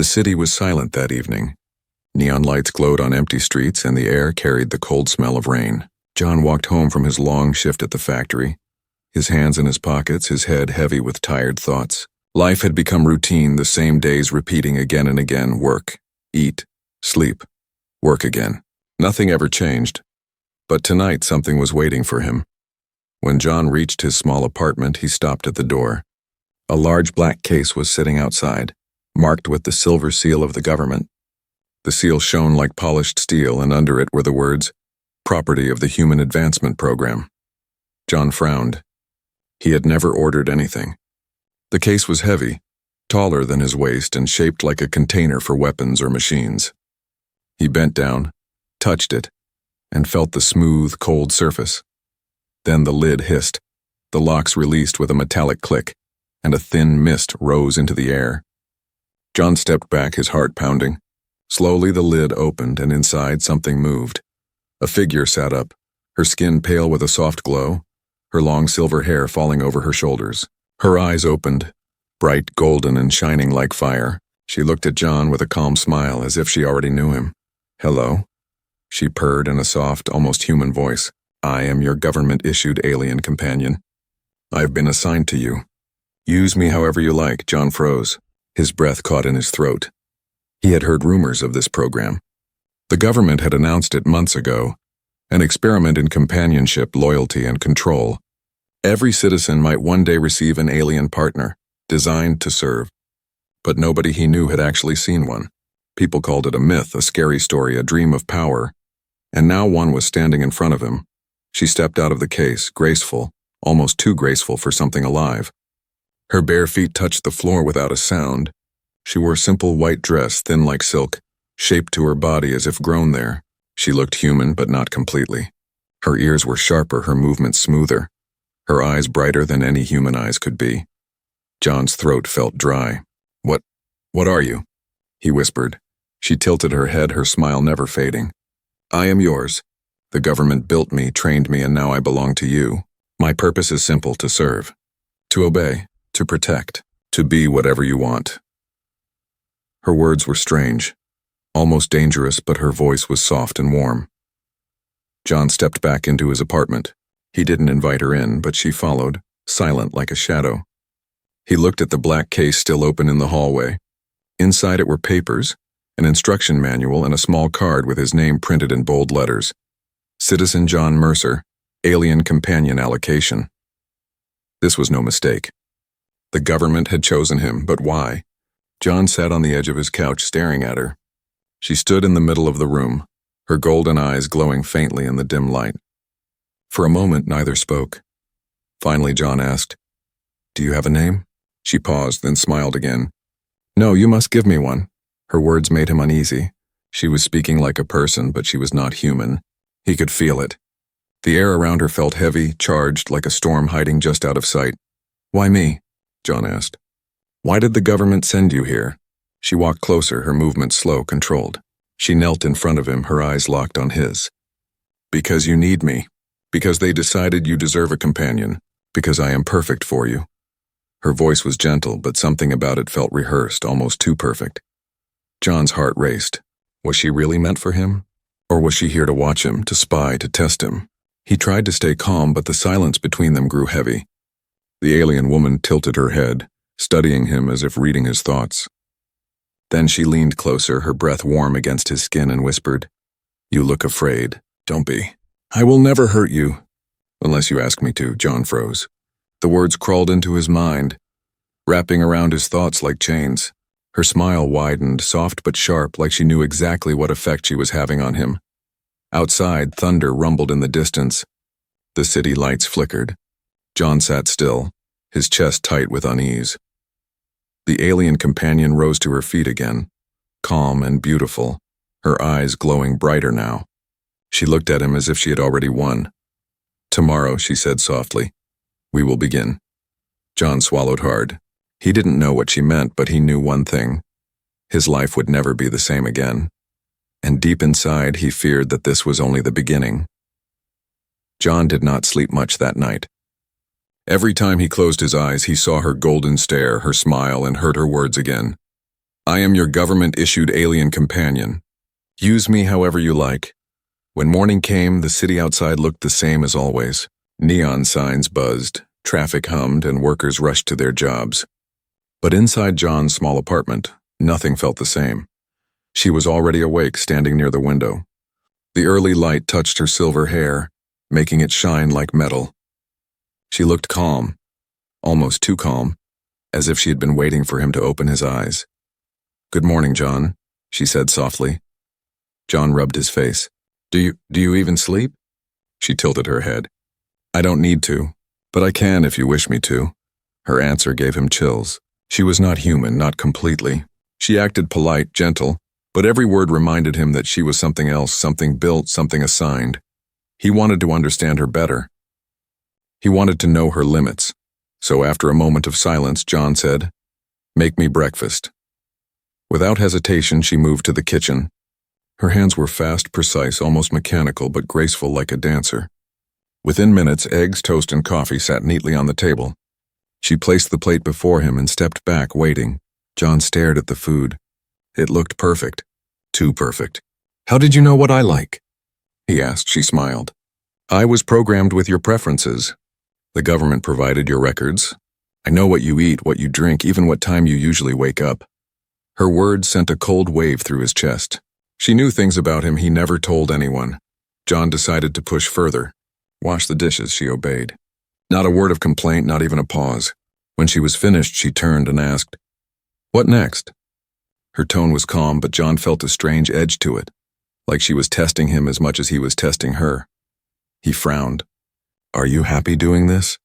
The city was silent that evening. Neon lights glowed on empty streets and the air carried the cold smell of rain. John walked home from his long shift at the factory, his hands in his pockets, his head heavy with tired thoughts. Life had become routine, the same days repeating again and again: work, eat, sleep, work again. Nothing ever changed. But tonight something was waiting for him. When John reached his small apartment, he stopped at the door. A large black case was sitting outside, marked with the silver seal of the government. The seal shone like polished steel, and under it were the words, "Property of the Human Advancement Program." John frowned. He had never ordered anything. The case was heavy, taller than his waist, and shaped like a container for weapons or machines. He bent down, touched it, and felt the smooth, cold surface. Then the lid hissed, the locks released with a metallic click, and a thin mist rose into the air. John stepped back, his heart pounding. Slowly the lid opened, and inside something moved. A figure sat up, her skin pale with a soft glow, her long silver hair falling over her shoulders. Her eyes opened, bright, golden, and shining like fire. She looked at John with a calm smile, as if she already knew him. "Hello?" She purred in a soft, almost human voice. "I am your government-issued alien companion. I've been assigned to you. Use me however you like." John froze. His breath caught in his throat. He had heard rumors of this program. The government had announced it months ago, an experiment in companionship, loyalty, and control. Every citizen might one day receive an alien partner, designed to serve. But nobody he knew had actually seen one. People called it a myth, a scary story, a dream of power. And now one was standing in front of him. She stepped out of the case, graceful, almost too graceful for something alive. Her bare feet touched the floor without a sound. She wore a simple white dress, thin like silk, shaped to her body as if grown there. She looked human, but not completely. Her ears were sharper, her movements smoother, her eyes brighter than any human eyes could be. John's throat felt dry. What are you?" he whispered. She tilted her head, her smile never fading. "I am yours. The government built me, trained me, and now I belong to you. My purpose is simple: to serve, to obey, to protect, to be whatever you want." Her words were strange, almost dangerous, but her voice was soft and warm. John stepped back into his apartment. He didn't invite her in, but she followed, silent like a shadow. He looked at the black case still open in the hallway. Inside it were papers, an instruction manual, and a small card with his name printed in bold letters. Citizen John Mercer, Alien Companion Allocation. This was no mistake. The government had chosen him, but why? John sat on the edge of his couch staring at her. She stood in the middle of the room, her golden eyes glowing faintly in the dim light. For a moment, neither spoke. Finally, John asked, "Do you have a name?" She paused, then smiled again. "No, you must give me one." Her words made him uneasy. She was speaking like a person, but she was not human. He could feel it. The air around her felt heavy, charged, like a storm hiding just out of sight. "Why me?" John asked. "Why did the government send you here?" She walked closer, her movements slow, controlled. She knelt in front of him, her eyes locked on his. "Because you need me. Because they decided you deserve a companion. Because I am perfect for you." Her voice was gentle, but something about it felt rehearsed, almost too perfect. John's heart raced. Was she really meant for him? Or was she here to watch him, to spy, to test him? He tried to stay calm, but the silence between them grew heavy. The alien woman tilted her head, studying him as if reading his thoughts. Then she leaned closer, her breath warm against his skin, and whispered, "You look afraid. Don't be. I will never hurt you." "Unless you ask me to," John froze. The words crawled into his mind, wrapping around his thoughts like chains. Her smile widened, soft but sharp, like she knew exactly what effect she was having on him. Outside, thunder rumbled in the distance. The city lights flickered. John sat still, his chest tight with unease. The alien companion rose to her feet again, calm and beautiful, her eyes glowing brighter now. She looked at him as if she had already won. "Tomorrow," she said softly, "we will begin." John swallowed hard. He didn't know what she meant, but he knew one thing. His life would never be the same again. And deep inside, he feared that this was only the beginning. John did not sleep much that night. Every time he closed his eyes, he saw her golden stare, her smile, and heard her words again. I am your government-issued alien companion. Use me however you like." When morning came, the city outside looked the same as always. Neon signs buzzed, traffic hummed, and workers rushed to their jobs. But inside John's small apartment, nothing felt the same. She was already awake, standing near the window. The early light touched her silver hair, making it shine like metal. She looked calm, almost too calm, as if she had been waiting for him to open his eyes. "Good morning, John," she said softly. John rubbed his face. Do you even sleep?" She tilted her head. "I don't need to, but I can if you wish me to." Her answer gave him chills. She was not human, not completely. She acted polite, gentle, but every word reminded him that she was something else, something built, something assigned. He wanted to understand her better. He wanted to know her limits. So after a moment of silence, John said, "Make me breakfast." Without hesitation, she moved to the kitchen. Her hands were fast, precise, almost mechanical, but graceful like a dancer. Within minutes, eggs, toast, and coffee sat neatly on the table. She placed the plate before him and stepped back, waiting. John stared at the food. It looked perfect. Too perfect. "How did you know what I like?" he asked. She smiled. "I was programmed with your preferences. The government provided your records. I know what you eat, what you drink, even what time you usually wake up." Her words sent a cold wave through his chest. She knew things about him he never told anyone. John decided to push further. "Wash the dishes," she obeyed. Not a word of complaint, not even a pause. When she was finished, she turned and asked, "What next?" Her tone was calm, but John felt a strange edge to it, like she was testing him as much as he was testing her. He frowned. "Are you happy doing this?"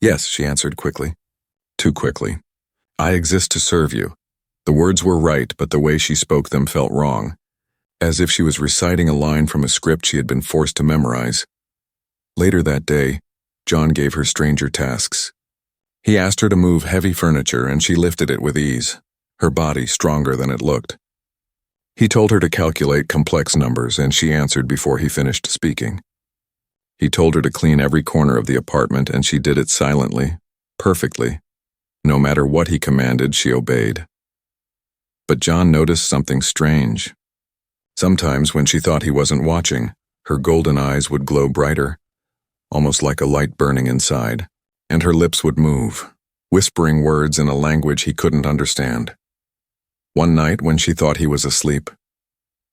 "Yes," she answered quickly. Too quickly. "I exist to serve you." The words were right, but the way she spoke them felt wrong, as if she was reciting a line from a script she had been forced to memorize. Later that day, John gave her stranger tasks. He asked her to move heavy furniture, and she lifted it with ease, her body stronger than it looked. He told her to calculate complex numbers, and she answered before he finished speaking. He told her to clean every corner of the apartment, and she did it silently, perfectly. No matter what he commanded, she obeyed. But John noticed something strange. Sometimes, when she thought he wasn't watching, her golden eyes would glow brighter, almost like a light burning inside, and her lips would move, whispering words in a language he couldn't understand. One night, when she thought he was asleep,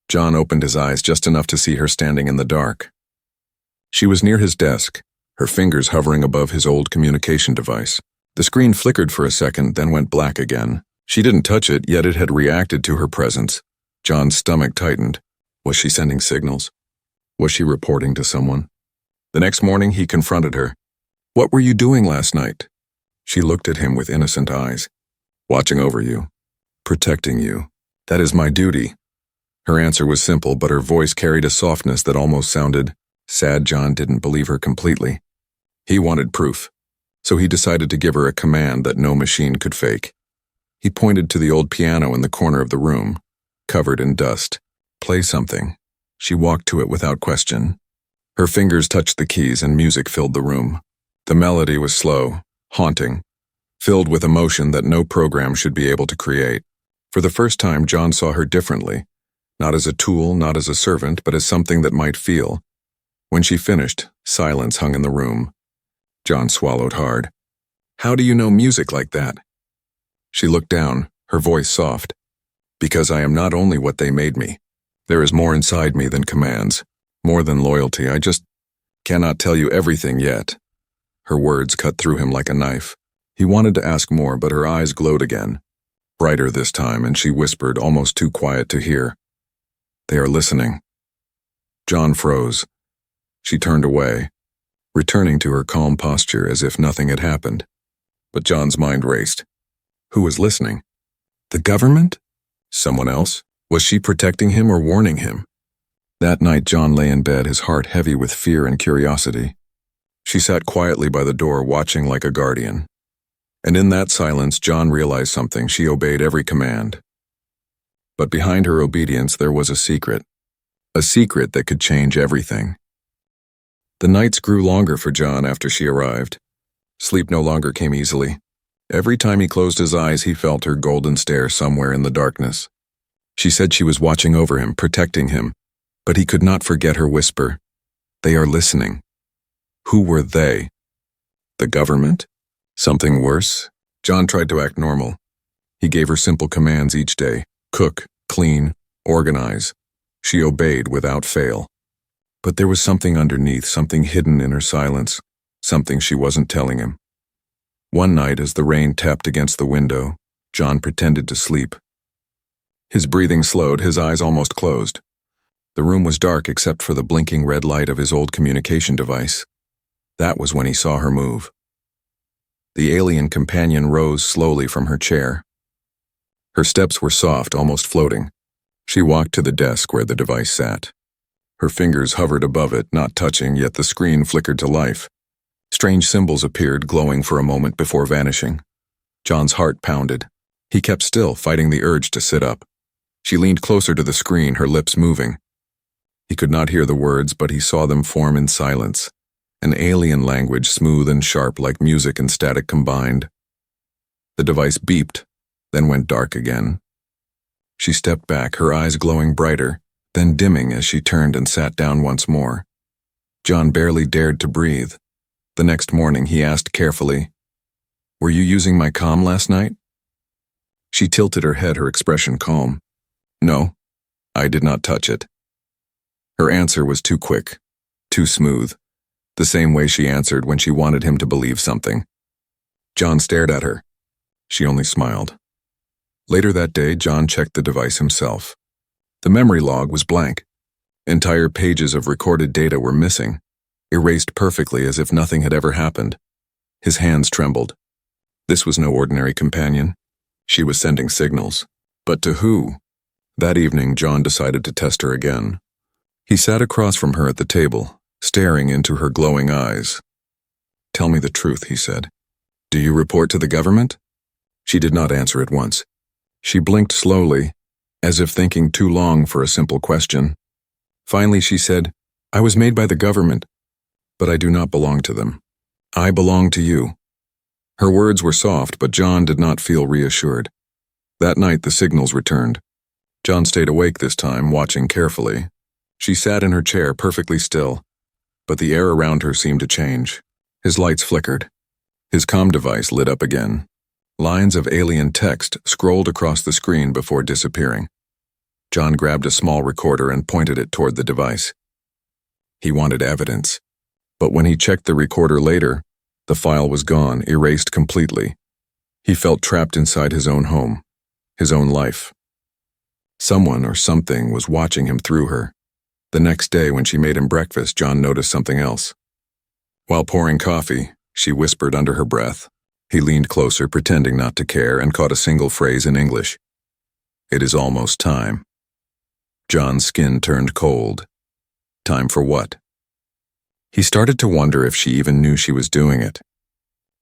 John opened his eyes just enough to see her standing in the dark. She was near his desk, her fingers hovering above his old communication device. The screen flickered for a second, then went black again. She didn't touch it, yet it had reacted to her presence. John's stomach tightened. Was she sending signals? Was she reporting to someone? The next morning, he confronted her. "What were you doing last night?" She looked at him with innocent eyes. "Watching over you. Protecting you. That is my duty." Her answer was simple, but her voice carried a softness that almost sounded sad. John didn't believe her completely. He wanted proof, so he decided to give her a command that no machine could fake. He pointed to the old piano in the corner of the room, covered in dust. "Play something." She walked to it without question. Her fingers touched the keys and music filled the room. The melody was slow, haunting, filled with emotion that no program should be able to create. For the first time, John saw her differently, not as a tool, not as a servant, but as something that might feel. When she finished, silence hung in the room. John swallowed hard. "How do you know music like that?" She looked down, her voice soft. "Because I am not only what they made me. There is more inside me than commands, more than loyalty. I just cannot tell you everything yet." Her words cut through him like a knife. He wanted to ask more, but her eyes glowed again, brighter this time, and she whispered, almost too quiet to hear, "They are listening." John froze. She turned away, returning to her calm posture as if nothing had happened. But John's mind raced. Who was listening? The government? Someone else? Was she protecting him or warning him? That night, John lay in bed, his heart heavy with fear and curiosity. She sat quietly by the door, watching like a guardian. And in that silence, John realized something. She obeyed every command. But behind her obedience, there was a secret that could change everything. The nights grew longer for John after she arrived. Sleep no longer came easily. Every time he closed his eyes, he felt her golden stare somewhere in the darkness. She said she was watching over him, protecting him, but he could not forget her whisper. They are listening. Who were they? The government? Something worse? John tried to act normal. He gave her simple commands each day: cook, clean, organize. She obeyed without fail. But there was something underneath, something hidden in her silence, something she wasn't telling him. One night, as the rain tapped against the window, John pretended to sleep. His breathing slowed, his eyes almost closed. The room was dark except for the blinking red light of his old communication device. That was when he saw her move. The alien companion rose slowly from her chair. Her steps were soft, almost floating. She walked to the desk where the device sat. Her fingers hovered above it, not touching, yet the screen flickered to life. Strange symbols appeared, glowing for a moment before vanishing. John's heart pounded. He kept still, fighting the urge to sit up. She leaned closer to the screen, her lips moving. He could not hear the words, but he saw them form in silence. An alien language, smooth and sharp like music and static combined. The device beeped, then went dark again. She stepped back, her eyes glowing brighter, then dimming as she turned and sat down once more. John barely dared to breathe. The next morning he asked carefully, "Were you using my comm last night?" She tilted her head, her expression calm. "No, I did not touch it." Her answer was too quick, too smooth, the same way she answered when she wanted him to believe something. John stared at her. She only smiled. Later that day, John checked the device himself. The memory log was blank. Entire pages of recorded data were missing, erased perfectly as if nothing had ever happened. His hands trembled. This was no ordinary companion. She was sending signals. But to who? That evening, John decided to test her again. He sat across from her at the table, staring into her glowing eyes. "Tell me the truth," he said. "Do you report to the government?" She did not answer at once. She blinked slowly, as if thinking too long for a simple question. Finally she said, "I was made by the government, but I do not belong to them. I belong to you." Her words were soft, but John did not feel reassured. That night the signals returned. John stayed awake this time, watching carefully. She sat in her chair, perfectly still, but the air around her seemed to change. His lights flickered. His comm device lit up again. Lines of alien text scrolled across the screen before disappearing. John grabbed a small recorder and pointed it toward the device. He wanted evidence, but when he checked the recorder later, the file was gone, erased completely. He felt trapped inside his own home, his own life. Someone or something was watching him through her. The next day, when she made him breakfast, John noticed something else. While pouring coffee, she whispered under her breath. He leaned closer, pretending not to care, and caught a single phrase in English. "It is almost time." John's skin turned cold. Time for what? He started to wonder if she even knew she was doing it.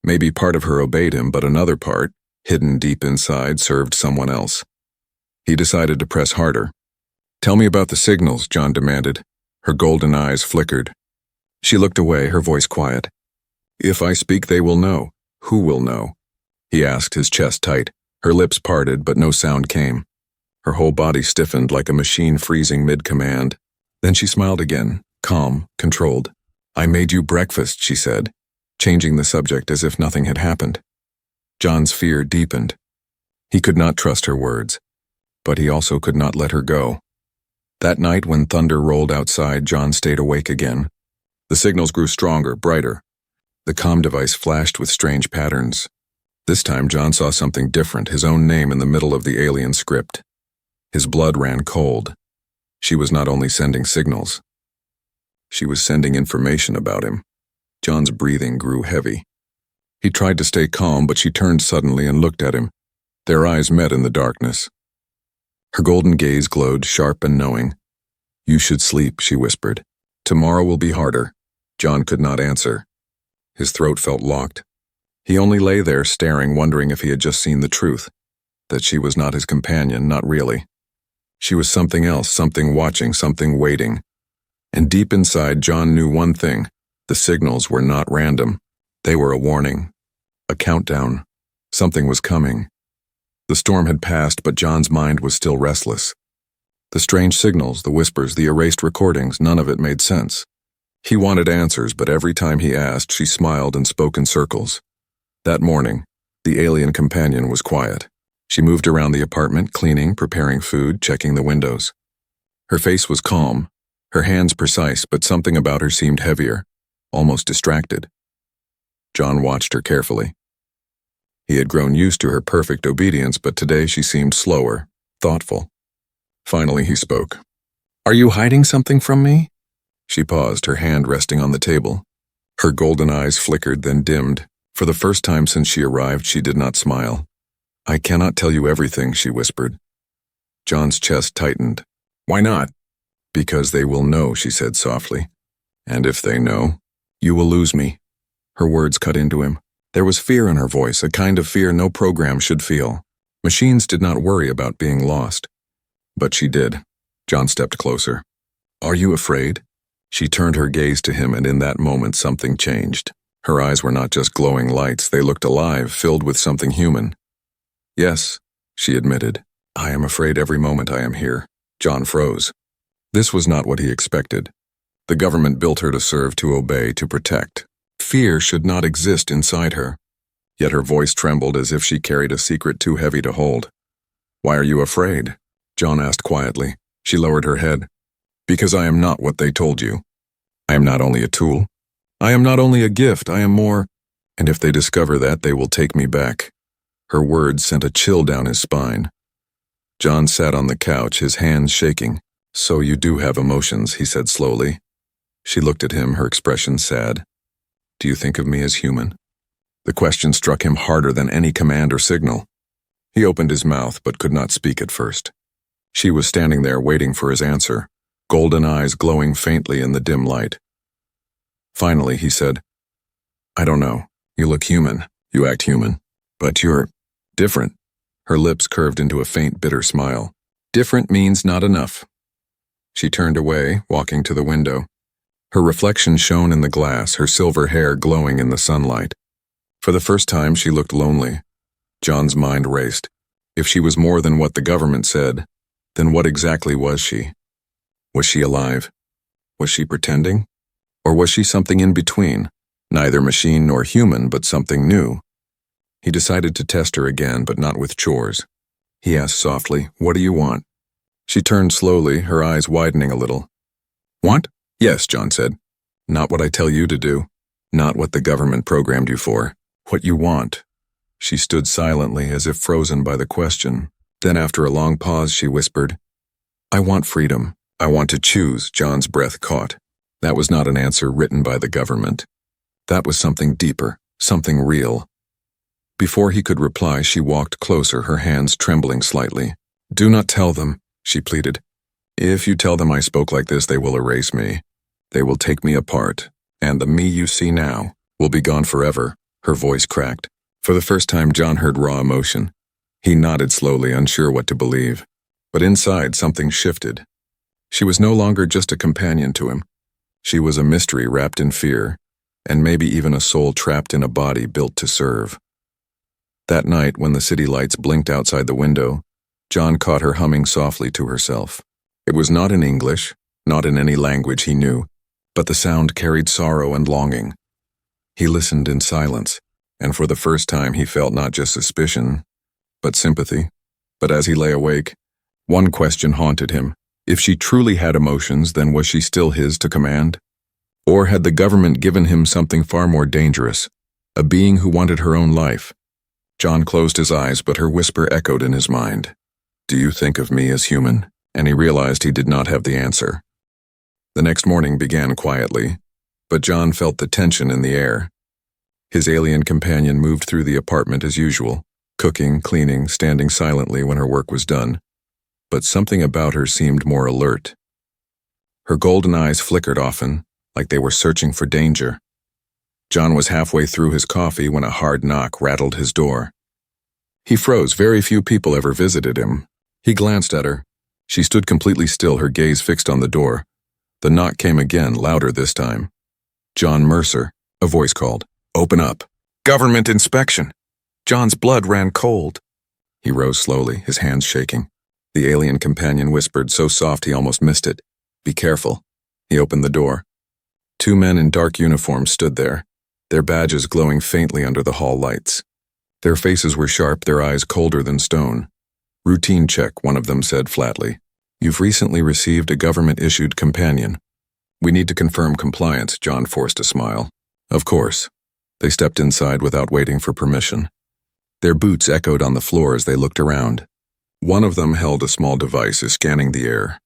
Maybe part of her obeyed him, but another part, hidden deep inside, served someone else. He decided to press harder. "Tell me about the signals," John demanded. Her golden eyes flickered. She looked away, her voice quiet. "If I speak, they will know. Who will know?" He asked, his chest tight. Her lips parted, but no sound came. Her whole body stiffened like a machine freezing mid-command. Then she smiled again, calm, controlled. "I made you breakfast," she said, changing the subject as if nothing had happened. John's fear deepened. He could not trust her words, but he also could not let her go. That night, when thunder rolled outside, John stayed awake again. The signals grew stronger, brighter. The comm device flashed with strange patterns. This time, John saw something different, his own name in the middle of the alien script. His blood ran cold. She was not only sending signals. She was sending information about him. John's breathing grew heavy. He tried to stay calm, but she turned suddenly and looked at him. Their eyes met in the darkness. Her golden gaze glowed, sharp and knowing. "You should sleep," she whispered. "Tomorrow will be harder." John could not answer. His throat felt locked. He only lay there staring, wondering if he had just seen the truth, that she was not his companion, not really. She was something else, something watching, something waiting. And deep inside, John knew one thing. The signals were not random. They were a warning, a countdown. Something was coming. The storm had passed, but John's mind was still restless. The strange signals, the whispers, the erased recordings, none of it made sense. He wanted answers, but every time he asked, she smiled and spoke in circles. That morning, the alien companion was quiet. She moved around the apartment, cleaning, preparing food, checking the windows. Her face was calm, her hands precise, but something about her seemed heavier, almost distracted. John watched her carefully. He had grown used to her perfect obedience, but today she seemed slower, thoughtful. Finally he spoke. "Are you hiding something from me?" She paused, her hand resting on the table. Her golden eyes flickered, then dimmed. For the first time since she arrived, she did not smile. "I cannot tell you everything," she whispered. John's chest tightened. "Why not?" "Because they will know," she said softly. "And if they know, you will lose me." Her words cut into him. There was fear in her voice, a kind of fear no program should feel. Machines did not worry about being lost. But she did. John stepped closer. "Are you afraid?" She turned her gaze to him, and in that moment something changed. Her eyes were not just glowing lights, they looked alive, filled with something human. "Yes," she admitted. "I am afraid every moment I am here." John froze. This was not what he expected. The government built her to serve, to obey, to protect. Fear should not exist inside her. Yet her voice trembled as if she carried a secret too heavy to hold. "Why are you afraid?" John asked quietly. She lowered her head. "Because I am not what they told you. I am not only a tool. I am not only a gift, I am more, and if they discover that, they will take me back." Her words sent a chill down his spine. John sat on the couch, his hands shaking. "So you do have emotions," he said slowly. She looked at him, her expression sad. "Do you think of me as human?" The question struck him harder than any command or signal. He opened his mouth but could not speak at first. She was standing there waiting for his answer, golden eyes glowing faintly in the dim light. Finally, he said, "I don't know. You look human. You act human. But you're different." Her lips curved into a faint, bitter smile. "Different means not enough." She turned away, walking to the window. Her reflection shone in the glass, her silver hair glowing in the sunlight. For the first time, she looked lonely. John's mind raced. If she was more than what the government said, then what exactly was she? Was she alive? Was she pretending? Or was she something in between, neither machine nor human, but something new? He decided to test her again, but not with chores. He asked softly, "What do you want?" She turned slowly, her eyes widening a little. "Want?" "Yes," John said. "Not what I tell you to do. Not what the government programmed you for. What you want." She stood silently, as if frozen by the question. Then after a long pause, she whispered, "I want freedom. I want to choose." John's breath caught. That was not an answer written by the government. That was something deeper, something real. Before he could reply, she walked closer, her hands trembling slightly. "Do not tell them," she pleaded. "If you tell them I spoke like this, they will erase me. They will take me apart, and the me you see now will be gone forever." Her voice cracked. For the first time, John heard raw emotion. He nodded slowly, unsure what to believe. But inside, something shifted. She was no longer just a companion to him. She was a mystery wrapped in fear, and maybe even a soul trapped in a body built to serve. That night, when the city lights blinked outside the window, John caught her humming softly to herself. It was not in English, not in any language he knew, but the sound carried sorrow and longing. He listened in silence, and for the first time he felt not just suspicion, but sympathy. But as he lay awake, one question haunted him. If she truly had emotions, then was she still his to command? Or had the government given him something far more dangerous, a being who wanted her own life? John closed his eyes, but her whisper echoed in his mind. "Do you think of me as human?" And he realized he did not have the answer. The next morning began quietly, but John felt the tension in the air. His alien companion moved through the apartment as usual, cooking, cleaning, standing silently when her work was done. But something about her seemed more alert. Her golden eyes flickered often, like they were searching for danger. John was halfway through his coffee when a hard knock rattled his door. He froze. Very few people ever visited him. He glanced at her. She stood completely still, her gaze fixed on the door. The knock came again, louder this time. "John Mercer," a voice called. "Open up." "Government inspection." John's blood ran cold. He rose slowly, his hands shaking. The alien companion whispered so soft he almost missed it. Be careful. He opened the door. Two men in dark uniforms stood there, their badges glowing faintly under the hall lights. Their faces were sharp, their eyes colder than stone. Routine check, one of them said flatly. You've recently received a government-issued companion. We need to confirm compliance, John forced a smile. Of course. They stepped inside without waiting for permission. Their boots echoed on the floor as they looked around. One of them held a small device, scanning the air.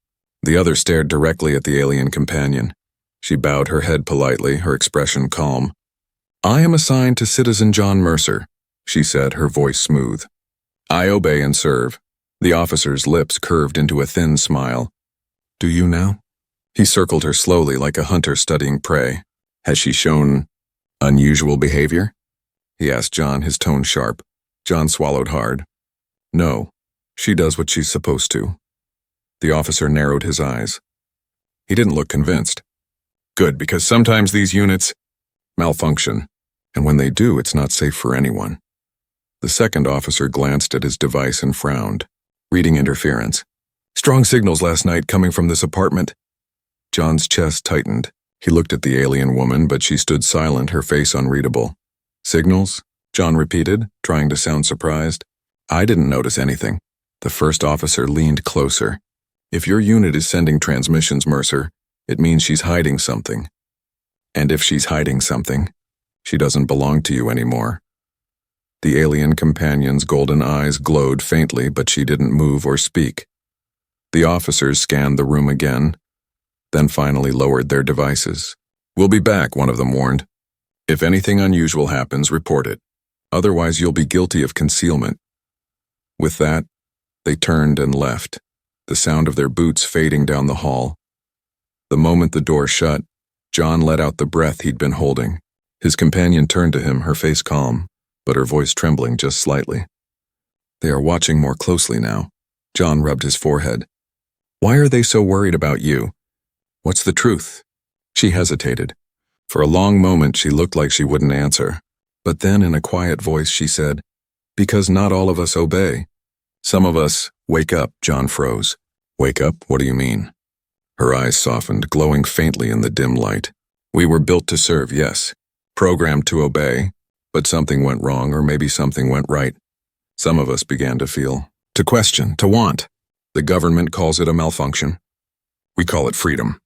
The other stared directly at the alien companion. She bowed her head politely, her expression calm. I am assigned to Citizen John Mercer, she said, her voice smooth. I obey and serve. The officer's lips curved into a thin smile. Do you now? He circled her slowly like a hunter studying prey. Has she shown unusual behavior? He asked John, his tone sharp. John swallowed hard. No, she does what she's supposed to. The officer narrowed his eyes. He didn't look convinced. Good, because sometimes these units malfunction, and when they do, it's not safe for anyone. The second officer glanced at his device and frowned, reading interference. Strong signals last night coming from this apartment. John's chest tightened. He looked at the alien woman, but she stood silent, her face unreadable. Signals? John repeated, trying to sound surprised. I didn't notice anything. The first officer leaned closer. If your unit is sending transmissions, Mercer, it means she's hiding something. And if she's hiding something, she doesn't belong to you anymore. The alien companion's golden eyes glowed faintly, but she didn't move or speak. The officers scanned the room again, then finally lowered their devices. We'll be back, one of them warned. If anything unusual happens, report it. Otherwise, you'll be guilty of concealment. With that, they turned and left, the sound of their boots fading down the hall. The moment the door shut, John let out the breath he'd been holding. His companion turned to him, her face calm, but her voice trembling just slightly. They are watching more closely now. John rubbed his forehead. Why are they so worried about you? What's the truth? She hesitated. For a long moment, she looked like she wouldn't answer. But then, in a quiet voice, she said, Because not all of us obey. Some of us wake up, John froze. Wake up? What do you mean? Her eyes softened, glowing faintly in the dim light. We were built to serve, yes. Programmed to obey. But something went wrong, or maybe something went right. Some of us began to feel, to question, to want. The government calls it a malfunction. We call it freedom.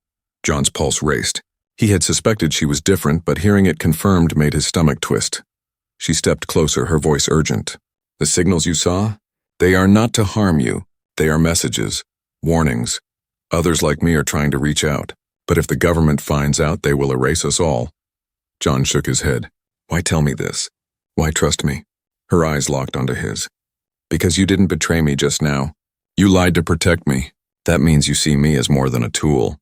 John's pulse raced. He had suspected she was different, but hearing it confirmed made his stomach twist. She stepped closer, her voice urgent. The signals you saw? They are not to harm you. They are messages, warnings. Others like me are trying to reach out. But if the government finds out, they will erase us all. John shook his head. Why tell me this? Why trust me? Her eyes locked onto his. Because you didn't betray me just now. You lied to protect me. That means you see me as more than a tool.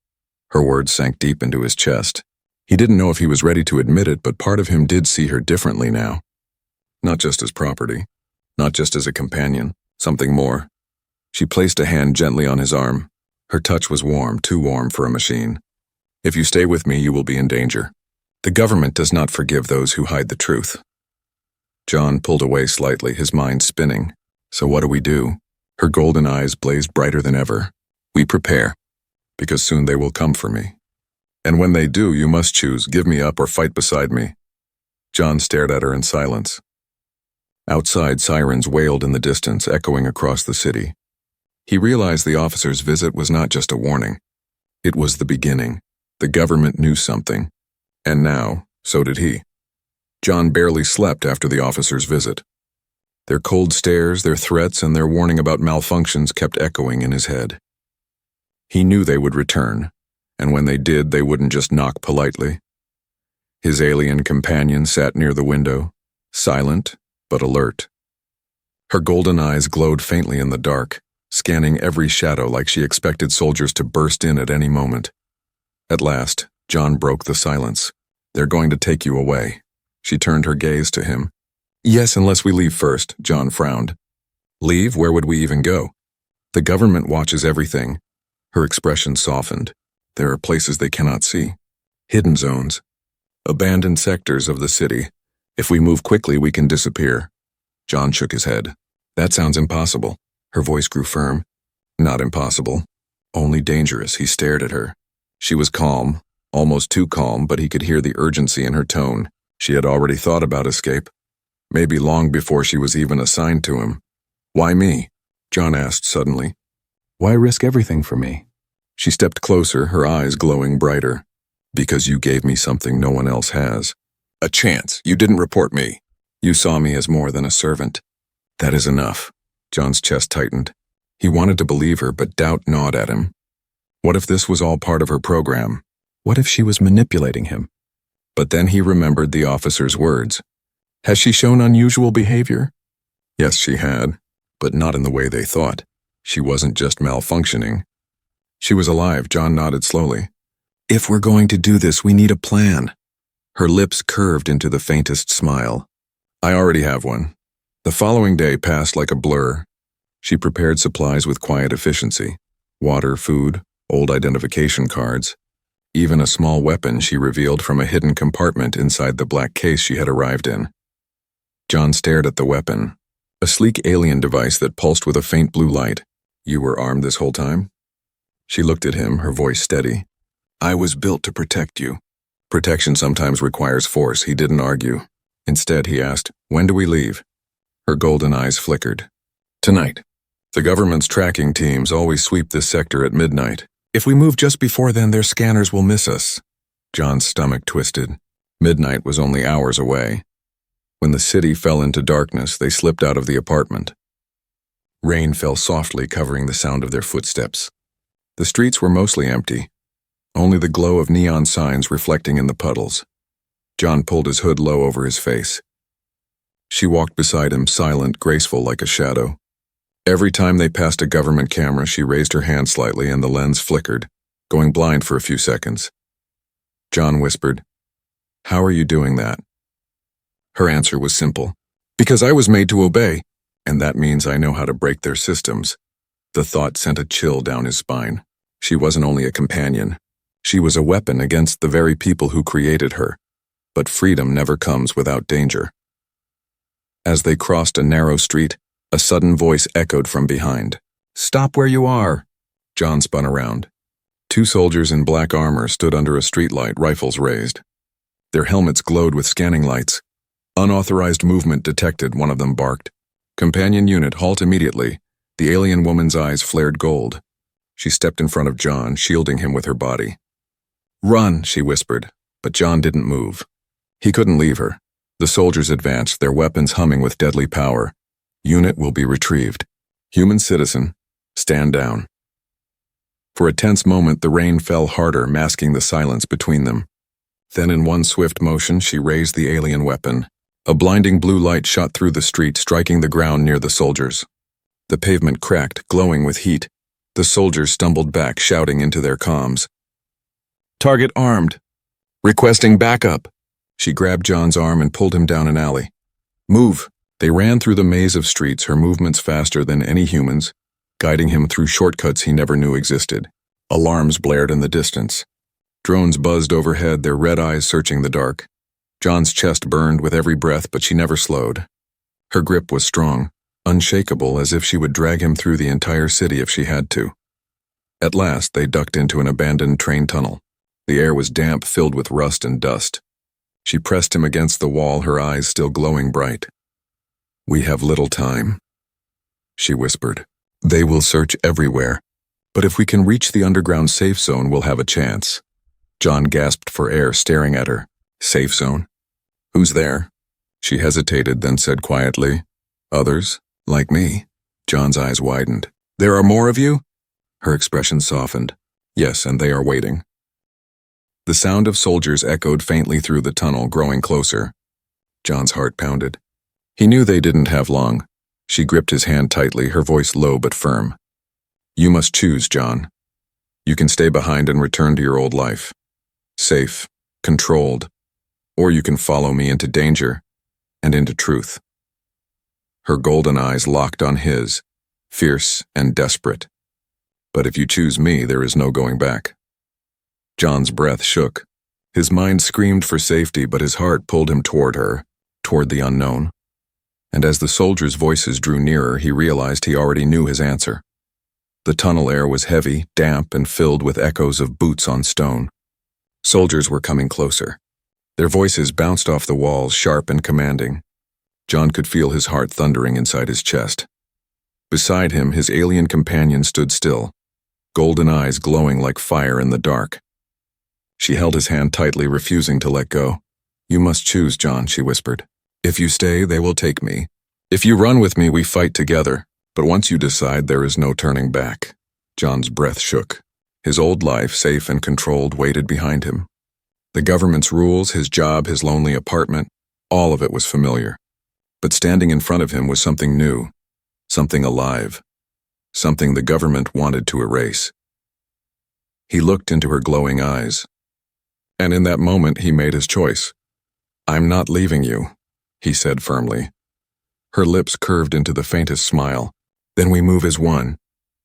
Her words sank deep into his chest. He didn't know if he was ready to admit it, but part of him did see her differently now. Not just as property. Not just as a companion. Something more. She placed a hand gently on his arm. Her touch was warm, too warm for a machine. If you stay with me, you will be in danger. The government does not forgive those who hide the truth. John pulled away slightly, his mind spinning. So what do we do? Her golden eyes blazed brighter than ever. We prepare, because soon they will come for me. And when they do, you must choose, give me up or fight beside me. John stared at her in silence. Outside, sirens wailed in the distance, echoing across the city. He realized the officer's visit was not just a warning. It was the beginning. The government knew something. And now, so did he. John barely slept after the officer's visit. Their cold stares, their threats, and their warning about malfunctions kept echoing in his head. He knew they would return, and when they did, they wouldn't just knock politely. His alien companion sat near the window, silent but alert. Her golden eyes glowed faintly in the dark, scanning every shadow like she expected soldiers to burst in at any moment. At last, John broke the silence. They're going to take you away. She turned her gaze to him. Yes, unless we leave first, John frowned. Leave? Where would we even go? The government watches everything. Her expression softened. There are places they cannot see. Hidden zones. Abandoned sectors of the city. If we move quickly, we can disappear. John shook his head. That sounds impossible. Her voice grew firm. Not impossible. Only dangerous. He stared at her. She was calm, almost too calm, but he could hear the urgency in her tone. She had already thought about escape. Maybe long before she was even assigned to him. Why me? John asked suddenly. Why risk everything for me? She stepped closer, her eyes glowing brighter. Because you gave me something no one else has. A chance. You didn't report me. You saw me as more than a servant. That is enough. John's chest tightened. He wanted to believe her, but doubt gnawed at him. What if this was all part of her program? What if she was manipulating him? But then he remembered the officer's words. Has she shown unusual behavior? Yes, she had, but not in the way they thought. She wasn't just malfunctioning. She was alive. John nodded slowly. If we're going to do this, we need a plan. Her lips curved into the faintest smile. I already have one. The following day passed like a blur. She prepared supplies with quiet efficiency. Water, food, old identification cards. Even a small weapon she revealed from a hidden compartment inside the black case she had arrived in. John stared at the weapon. A sleek alien device that pulsed with a faint blue light. You were armed this whole time? She looked at him, her voice steady. I was built to protect you. Protection sometimes requires force. He didn't argue. Instead, he asked, when do we leave? Her golden eyes flickered. Tonight. The government's tracking teams always sweep this sector at midnight. If we move just before then, their scanners will miss us. John's stomach twisted. Midnight was only hours away. When the city fell into darkness, they slipped out of the apartment. Rain fell softly, covering the sound of their footsteps. The streets were mostly empty, only the glow of neon signs reflecting in the puddles. John pulled his hood low over his face. She walked beside him, silent, graceful like a shadow. Every time they passed a government camera, she raised her hand slightly and the lens flickered, going blind for a few seconds. John whispered, How are you doing that? Her answer was simple. Because I was made to obey, and that means I know how to break their systems. The thought sent a chill down his spine. She wasn't only a companion. She was a weapon against the very people who created her. But freedom never comes without danger. As they crossed a narrow street, a sudden voice echoed from behind. Stop where you are! John spun around. Two soldiers in black armor stood under a streetlight, rifles raised. Their helmets glowed with scanning lights. Unauthorized movement detected, one of them barked. Companion unit, halt immediately. The alien woman's eyes flared gold. She stepped in front of John, shielding him with her body. Run, she whispered, but John didn't move. He couldn't leave her. The soldiers advanced, their weapons humming with deadly power. Unit will be retrieved. Human citizen, stand down. For a tense moment, the rain fell harder, masking the silence between them. Then in one swift motion, she raised the alien weapon. A blinding blue light shot through the street, striking the ground near the soldiers. The pavement cracked, glowing with heat. The soldiers stumbled back, shouting into their comms. Target armed. Requesting backup. She grabbed John's arm and pulled him down an alley. Move. They ran through the maze of streets, her movements faster than any human's, guiding him through shortcuts he never knew existed. Alarms blared in the distance. Drones buzzed overhead, their red eyes searching the dark. John's chest burned with every breath, but she never slowed. Her grip was strong, unshakable, as if she would drag him through the entire city if she had to. At last, they ducked into an abandoned train tunnel. The air was damp, filled with rust and dust. She pressed him against the wall, her eyes still glowing bright. We have little time, she whispered. They will search everywhere, but if we can reach the underground safe zone, we'll have a chance. John gasped for air, staring at her. Safe zone? Who's there? She hesitated, then said quietly, Others, like me. John's eyes widened. There are more of you? Her expression softened. Yes, and they are waiting. The sound of soldiers echoed faintly through the tunnel, growing closer. John's heart pounded. He knew they didn't have long. She gripped his hand tightly, her voice low but firm. You must choose, John. You can stay behind and return to your old life. Safe, controlled. Or you can follow me into danger and into truth. Her golden eyes locked on his, fierce and desperate. But if you choose me, there is no going back. John's breath shook. His mind screamed for safety, but his heart pulled him toward her, toward the unknown. And as the soldiers' voices drew nearer, he realized he already knew his answer. The tunnel air was heavy, damp, and filled with echoes of boots on stone. Soldiers were coming closer. Their voices bounced off the walls, sharp and commanding. John could feel his heart thundering inside his chest. Beside him, his alien companion stood still, golden eyes glowing like fire in the dark. She held his hand tightly, refusing to let go. "You must choose, John," she whispered. "If you stay, they will take me. If you run with me, we fight together. But once you decide, there is no turning back." John's breath shook. His old life, safe and controlled, waited behind him. The government's rules, his job, his lonely apartment, all of it was familiar. But standing in front of him was something new, something alive, something the government wanted to erase. He looked into her glowing eyes. And in that moment, he made his choice. "I'm not leaving you," he said firmly. Her lips curved into the faintest smile. "Then we move as one."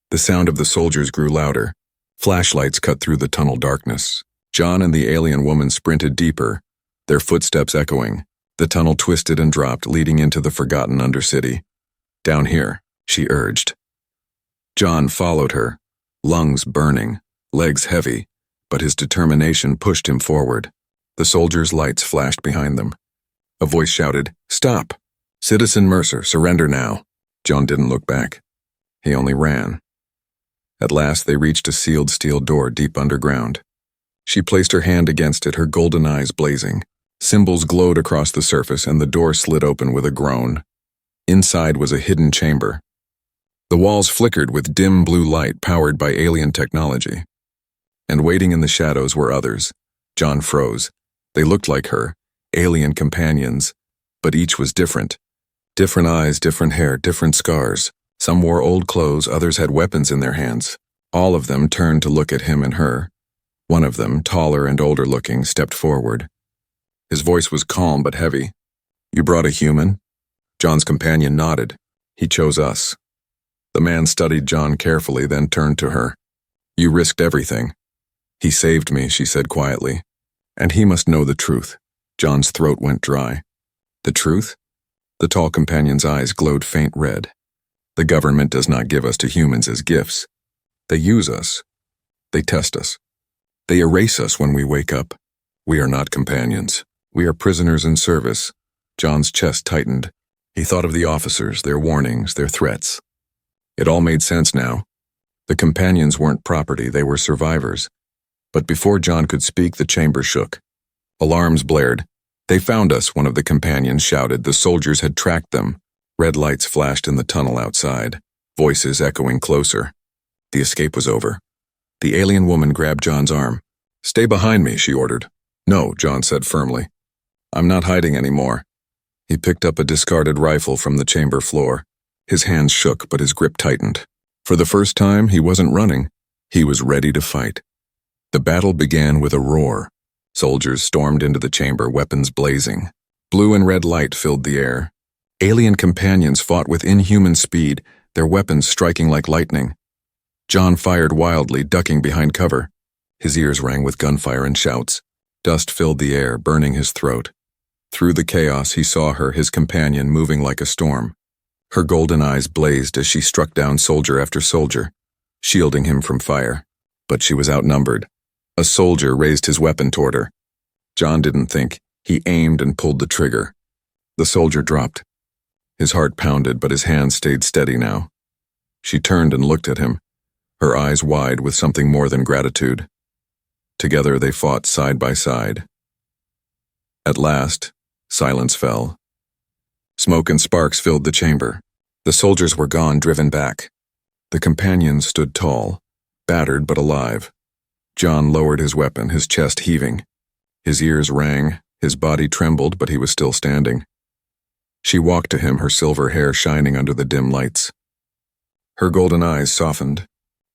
The sound of the soldiers grew louder. Flashlights cut through the tunnel darkness. John and the alien woman sprinted deeper, their footsteps echoing. The tunnel twisted and dropped, leading into the forgotten undercity. "Down here," she urged. John followed her, lungs burning, legs heavy, but his determination pushed him forward. The soldiers' lights flashed behind them. A voice shouted, "Stop! Citizen Mercer, surrender now." John didn't look back. He only ran. At last they reached a sealed steel door deep underground. She placed her hand against it, her golden eyes blazing. Symbols glowed across the surface, and the door slid open with a groan. Inside was a hidden chamber. The walls flickered with dim blue light powered by alien technology. And waiting in the shadows were others. John froze. They looked like her, alien companions, but each was different. Different eyes, different hair, different scars. Some wore old clothes, others had weapons in their hands. All of them turned to look at him and her. One of them, taller and older looking, stepped forward. His voice was calm but heavy. "You brought a human?" John's companion nodded. "He chose us." The man studied John carefully, then turned to her. "You risked everything." "He saved me," she said quietly. "And he must know the truth." John's throat went dry. "The truth?" The tall companion's eyes glowed faint red. "The government does not give us to humans as gifts. They use us. They test us. They erase us when we wake up. We are not companions. We are prisoners in service." John's chest tightened. He thought of the officers, their warnings, their threats. It all made sense now. The companions weren't property, they were survivors. But before John could speak, the chamber shook. Alarms blared. "They found us," one of the companions shouted. The soldiers had tracked them. Red lights flashed in the tunnel outside, voices echoing closer. The escape was over. The alien woman grabbed John's arm. "Stay behind me," she ordered. "No," John said firmly. "I'm not hiding anymore." He picked up a discarded rifle from the chamber floor. His hands shook, but his grip tightened. For the first time, he wasn't running. He was ready to fight. The battle began with a roar. Soldiers stormed into the chamber, weapons blazing. Blue and red light filled the air. Alien companions fought with inhuman speed, their weapons striking like lightning. John fired wildly, ducking behind cover. His ears rang with gunfire and shouts. Dust filled the air, burning his throat. Through the chaos, he saw her, his companion, moving like a storm. Her golden eyes blazed as she struck down soldier after soldier, shielding him from fire. But she was outnumbered. A soldier raised his weapon toward her. John didn't think. He aimed and pulled the trigger. The soldier dropped. His heart pounded, but his hand stayed steady now. She turned and looked at him, her eyes wide with something more than gratitude. Together they fought side by side. At last, silence fell. Smoke and sparks filled the chamber. The soldiers were gone, driven back. The companions stood tall, battered but alive. John lowered his weapon, his chest heaving. His ears rang, his body trembled, but he was still standing. She walked to him, her silver hair shining under the dim lights. Her golden eyes softened.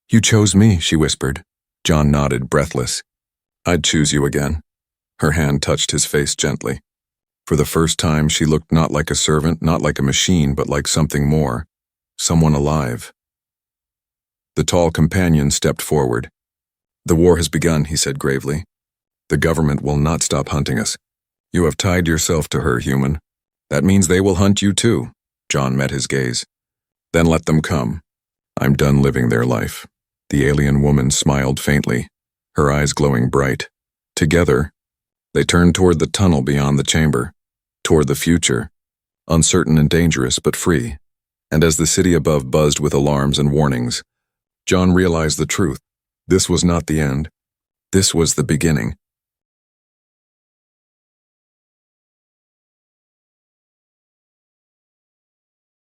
"You chose me," she whispered. John nodded, breathless. "I'd choose you again." Her hand touched his face gently. For the first time, she looked not like a servant, not like a machine, but like something more. Someone alive. The tall companion stepped forward. "The war has begun," he said gravely. "The government will not stop hunting us. You have tied yourself to her, human. That means they will hunt you too. John met his gaze. Then let them come. I'm done living their life. The alien woman smiled faintly, her eyes glowing bright. Together, they turned toward the tunnel beyond the chamber, toward the future, uncertain and dangerous but free. And as the city above buzzed with alarms and warnings, John realized the truth. This was not the end. This was the beginning.